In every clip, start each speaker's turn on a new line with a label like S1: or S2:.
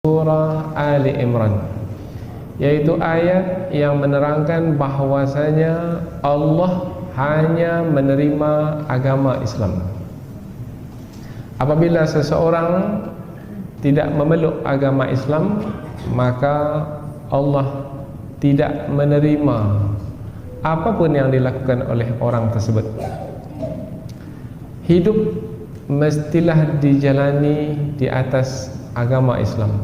S1: surah Ali Imran, yaitu ayat yang menerangkan bahwasanya Allah hanya menerima agama Islam. Apabila seseorang tidak memeluk agama Islam, maka Allah tidak menerima apapun yang dilakukan oleh orang tersebut. Hidup mestilah dijalani di atas agama Islam.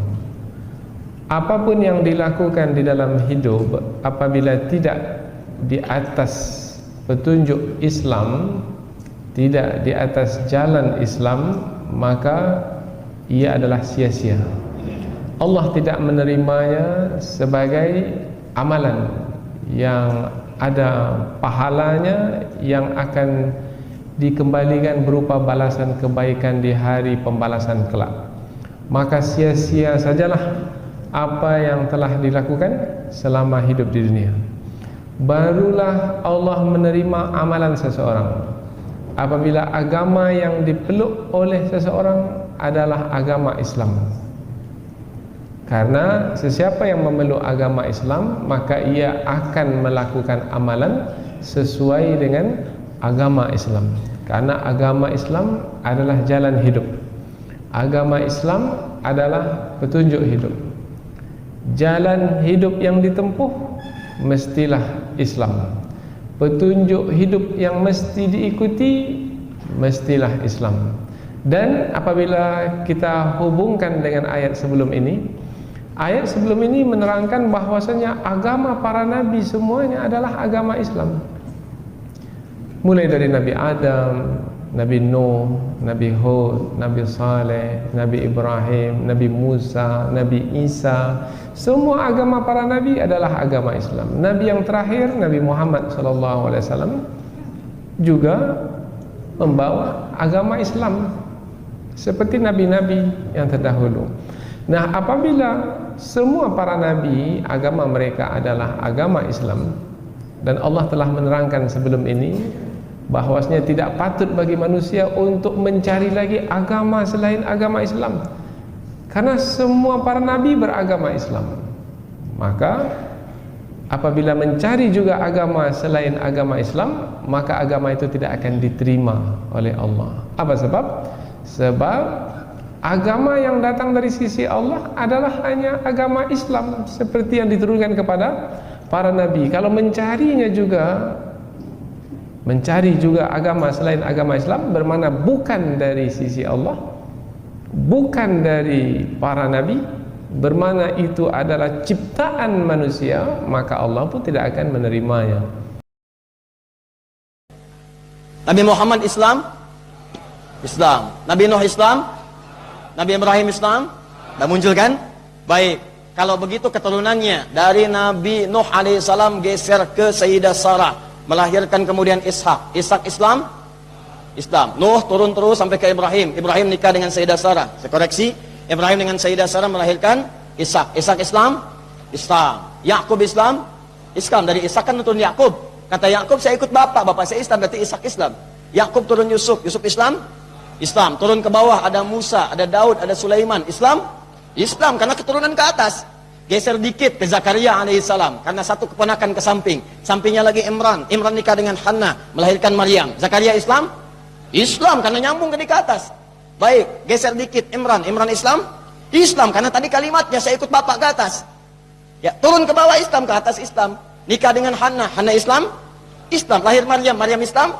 S1: Apapun yang dilakukan di dalam hidup, apabila tidak di atas petunjuk Islam, tidak di atas jalan Islam, maka ia adalah sia-sia. Allah tidak menerimanya sebagai amalan yang ada pahalanya, yang akan dikembalikan berupa balasan kebaikan di hari pembalasan kelak. Maka sia-sia sajalah apa yang telah dilakukan selama hidup di dunia. Barulah Allah menerima amalan seseorang apabila agama yang dipeluk oleh seseorang adalah agama Islam. Karena sesiapa yang memeluk agama Islam, maka ia akan melakukan amalan sesuai dengan agama Islam. Karena agama Islam adalah jalan hidup. Agama Islam adalah petunjuk hidup. Jalan hidup yang ditempuh mestilah Islam. Petunjuk hidup yang mesti diikuti mestilah Islam. Dan apabila kita hubungkan dengan ayat sebelum ini, ayat sebelum ini menerangkan bahwasanya agama para nabi semuanya adalah agama Islam. Mulai dari Nabi Adam, Nabi Nuh, Nabi Hud, Nabi Saleh, Nabi Ibrahim, Nabi Musa, Nabi Isa, semua agama para nabi adalah agama Islam. Nabi yang terakhir, Nabi Muhammad SAW, juga membawa agama Islam seperti nabi-nabi yang terdahulu. Nah, apabila semua para nabi agama mereka adalah agama Islam, dan Allah telah menerangkan sebelum ini bahwasanya tidak patut bagi manusia untuk mencari lagi agama selain agama Islam, karena semua para nabi beragama Islam. Maka apabila mencari juga agama selain agama Islam, maka agama itu tidak akan diterima oleh Allah. Apa sebab? Sebab agama yang datang dari sisi Allah adalah hanya agama Islam, seperti yang diturunkan kepada para nabi. Kalau mencari juga agama selain agama Islam, bermakna bukan dari sisi Allah, bukan dari para nabi, bermakna itu adalah ciptaan manusia, maka Allah pun tidak akan menerimanya.
S2: Nabi Muhammad Islam, Nabi Nuh Islam, Nabi Ibrahim Islam, dah muncul kan? Baik, kalau begitu keturunannya dari Nabi Nuh alaihissalam geser ke Sayyidah Sarah, melahirkan kemudian Ishak. Ishak Islam, Nuh turun terus sampai ke Ibrahim. Ibrahim nikah dengan Sayyidah Sarah. Saya koreksi, Ibrahim dengan Sayyidah Sarah melahirkan Ishak. Ishak Islam. Yakub Islam. Dari Ishak kan turun Yakub. Kata Yakub, saya ikut bapak saya Islam, berarti Ishak Islam. Yakub turun Yusuf Islam. Turun ke bawah ada Musa, ada Daud, ada Sulaiman. Islam, karena keturunan ke atas. Geser dikit ke Zakaria alaihissalam, karena satu keponakan ke samping. Sampingnya lagi Imran nikah dengan Hannah, melahirkan Maryam. Zakaria Islam, karena nyambung ke atas. Baik, geser dikit Imran Islam, karena tadi kalimatnya saya ikut bapak ke atas. Ya, turun ke bawah Islam, ke atas Islam. Nikah dengan Hannah Islam, lahir Maryam Islam,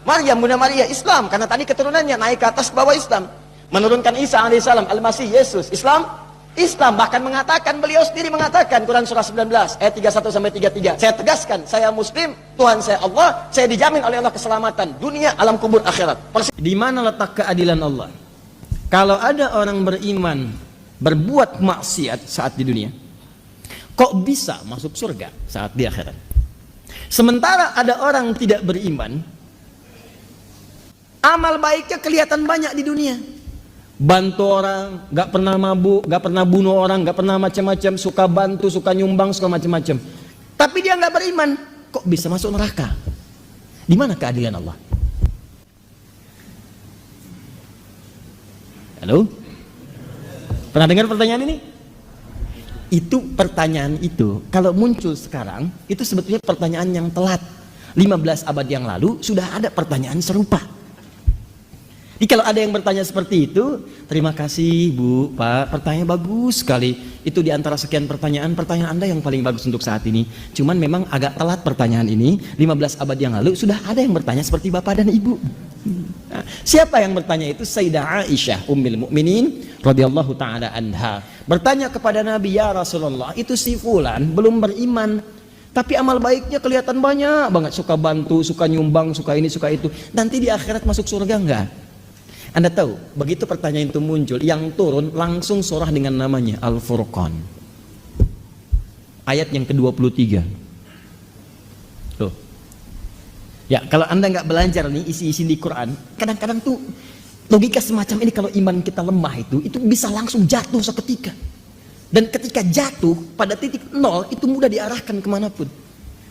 S2: Bunda Maria Islam, karena tadi keturunannya naik ke atas ke bawah Islam. Menurunkan Isa alaihissalam, Al-Masih Yesus, Islam, bahkan beliau sendiri mengatakan, Quran surah 19 ayat 31 sampai 33, saya tegaskan, saya muslim, Tuhan saya Allah, saya dijamin oleh Allah keselamatan dunia, alam kubur, akhirat. Di mana letak keadilan Allah? Kalau ada orang beriman berbuat maksiat saat di dunia, kok bisa masuk surga saat di akhirat? Sementara ada orang tidak beriman, amal baiknya kelihatan banyak di dunia. Bantu orang, gak pernah mabuk, gak pernah bunuh orang, gak pernah macam-macam, suka bantu, suka nyumbang, suka macam-macam. Tapi dia gak beriman, kok bisa masuk neraka? Di mana keadilan Allah? Halo? Pernah dengar pertanyaan ini? itu pertanyaan itu kalau muncul sekarang itu sebetulnya pertanyaan yang telat. 15 abad yang lalu sudah ada pertanyaan serupa. Jadi kalau ada yang bertanya seperti itu, terima kasih Bu, Pak, pertanyaan bagus sekali. Itu diantara sekian pertanyaan Anda yang paling bagus untuk saat ini. Cuman memang agak telat pertanyaan ini. 15 abad yang lalu sudah ada yang bertanya seperti Bapak dan Ibu. Nah, siapa yang bertanya itu? Sayyidah Aisyah Ummul Mukminin radhiyallahu taala anha. Bertanya kepada Nabi, ya Rasulullah, itu si fulan belum beriman, tapi amal baiknya kelihatan banyak banget, suka bantu, suka nyumbang, suka ini, suka itu. Nanti di akhirat masuk surga enggak? Anda tahu, begitu pertanyaan itu muncul, yang turun langsung surah dengan namanya Al-Furqan. Ayat yang ke-23. Tuh. Ya, kalau Anda nggak belajar nih isi-isi di Quran, kadang-kadang tuh logika semacam ini kalau iman kita lemah itu bisa langsung jatuh seketika. Dan ketika jatuh pada titik nol itu mudah diarahkan kemanapun.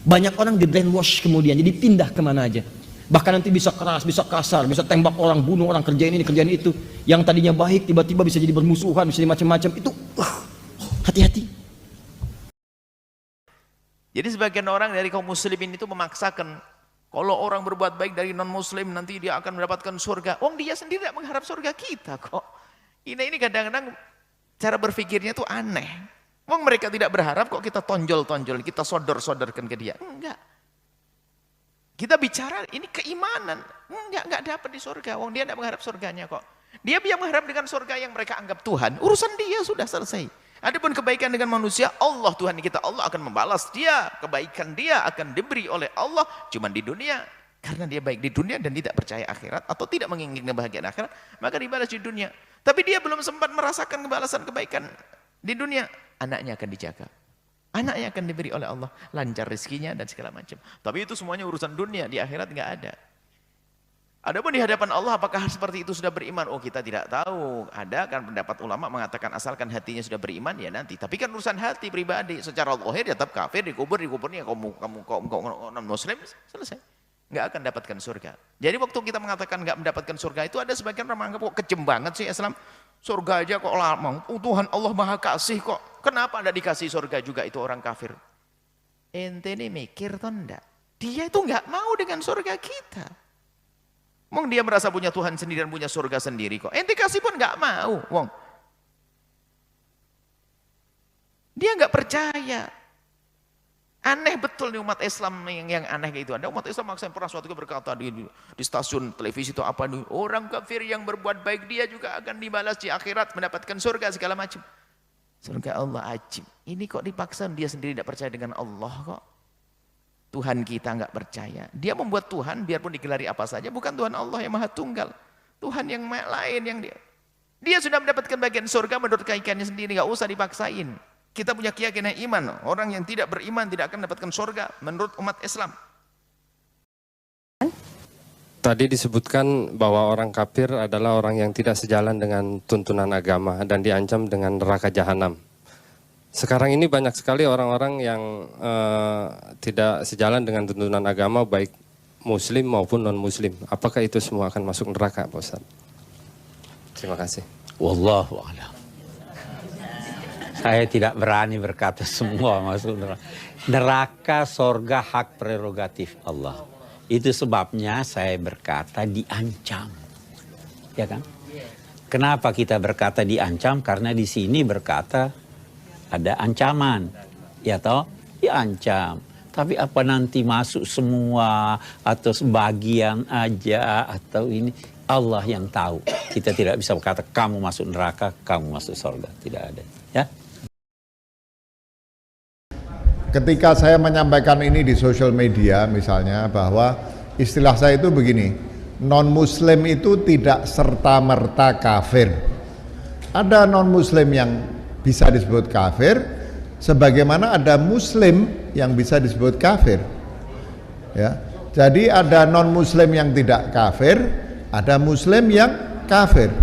S2: Banyak orang di brainwash kemudian jadi pindah kemana aja. Bahkan nanti bisa keras, bisa kasar, bisa tembak orang, bunuh orang, kerjain ini, kerjain itu. Yang tadinya baik tiba-tiba bisa jadi bermusuhan, bisa jadi macam-macam. Itu hati-hati.
S3: Jadi sebagian orang dari kaum muslimin itu memaksakan kalau orang berbuat baik dari non muslim nanti dia akan mendapatkan surga. Wong dia sendiri tidak mengharap surga kita kok. Ini kadang-kadang cara berpikirnya tuh aneh. Wong mereka tidak berharap kok kita tonjol-tonjol, kita sodor-sodorkan ke dia. Enggak. Kita bicara ini keimanan. Enggak dapat di surga. Wong dia tidak mengharap surganya kok. Dia mengharap dengan surga yang mereka anggap Tuhan. Urusan dia sudah selesai. Adapun kebaikan dengan manusia, Allah Tuhan kita, Allah akan membalas dia. Kebaikan dia akan diberi oleh Allah cuma di dunia. Karena dia baik di dunia dan tidak percaya akhirat atau tidak menginginkan kebahagiaan akhirat, maka dibalas di dunia. Tapi dia belum sempat merasakan kebalasan kebaikan di dunia, anaknya akan dijaga. Anaknya akan diberi oleh Allah, lancar rezekinya dan segala macam. Tapi itu semuanya urusan dunia, di akhirat nggak ada. Adapun di hadapan Allah apakah seperti itu sudah beriman? Oh, kita tidak tahu. Ada kan pendapat ulama mengatakan asalkan hatinya sudah beriman ya nanti. Tapi kan urusan hati pribadi, secara zahir dia tetap kafir, dikuburnya kaum non muslim, selesai. Nggak akan dapatkan surga. Jadi waktu kita mengatakan nggak mendapatkan surga itu ada sebagian orang menganggap kok kejem banget sih Islam. Surga aja kok lama. Tuhan Allah Maha Kasih kok. Kenapa ada dikasih surga juga itu orang kafir? Ente ini mikir toh enggak? Dia itu nggak mau dengan surga kita. Wong dia merasa punya Tuhan sendiri dan punya surga sendiri kok. Ente kasih pun nggak mau, wong. Dia nggak percaya. Aneh betul nih umat Islam yang aneh kayak itu. Ada umat Islam maksa pernah suatu berkata di stasiun televisi itu apa nih? Orang kafir yang berbuat baik dia juga akan dibalas di akhirat mendapatkan surga segala macam. Surga Allah ajib. Ini kok dipaksa dia sendiri tidak percaya dengan Allah kok. Tuhan kita nggak percaya. Dia membuat Tuhan biarpun digelari apa saja bukan Tuhan Allah yang Maha Tunggal. Tuhan yang lain yang dia sudah mendapatkan bagian surga menurut kaitannya sendiri, nggak usah dipaksain. Kita punya keyakinan iman, orang yang tidak beriman tidak akan mendapatkan surga menurut umat Islam.
S1: Tadi disebutkan bahwa orang kafir adalah orang yang tidak sejalan dengan tuntunan agama dan diancam dengan neraka jahanam. Sekarang ini banyak sekali orang-orang yang tidak sejalan dengan tuntunan agama baik muslim maupun non-muslim. Apakah itu semua akan masuk neraka, Pak Ustaz? Terima kasih.
S4: Wallahu a'lam. Saya tidak berani berkata semua masuk neraka. Neraka, sorga, hak prerogatif Allah. Itu sebabnya saya berkata diancam. Ya kan? Kenapa kita berkata diancam? Karena di sini berkata ada ancaman, ya toh, diancam. Tapi apa nanti masuk semua atau sebagian aja atau ini Allah yang tahu. Kita tidak bisa berkata kamu masuk neraka, kamu masuk surga, tidak ada. Ya.
S5: Ketika saya menyampaikan ini di sosial media misalnya bahwa istilah saya itu begini, non-muslim itu tidak serta-merta kafir. Ada non-muslim yang bisa disebut kafir, sebagaimana ada muslim yang bisa disebut kafir. Ya, jadi ada non-muslim yang tidak kafir, ada muslim yang kafir.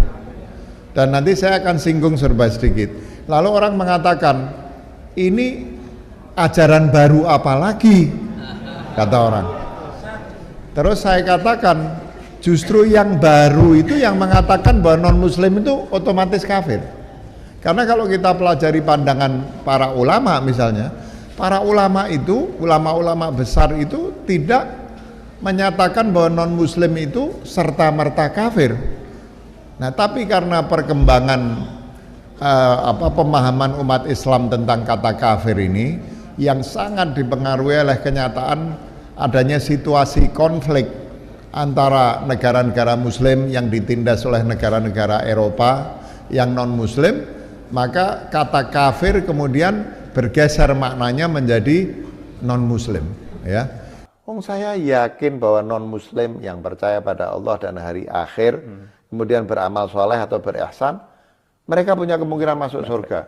S5: Dan nanti saya akan singgung serba sedikit. Lalu orang mengatakan, ini ajaran baru apa lagi? Kata orang. Terus saya katakan, justru yang baru itu yang mengatakan bahwa non-muslim itu otomatis kafir. Karena kalau kita pelajari pandangan para ulama misalnya, para ulama itu, ulama-ulama besar itu tidak menyatakan bahwa non-muslim itu serta-merta kafir. Nah, tapi karena perkembangan pemahaman umat Islam tentang kata kafir ini yang sangat dipengaruhi oleh kenyataan adanya situasi konflik antara negara-negara muslim yang ditindas oleh negara-negara Eropa yang non-muslim, maka kata kafir kemudian bergeser maknanya menjadi non-muslim, ya. Saya yakin bahwa non-muslim yang percaya pada Allah dan hari akhir kemudian beramal soleh atau berihsan, mereka punya kemungkinan masuk surga.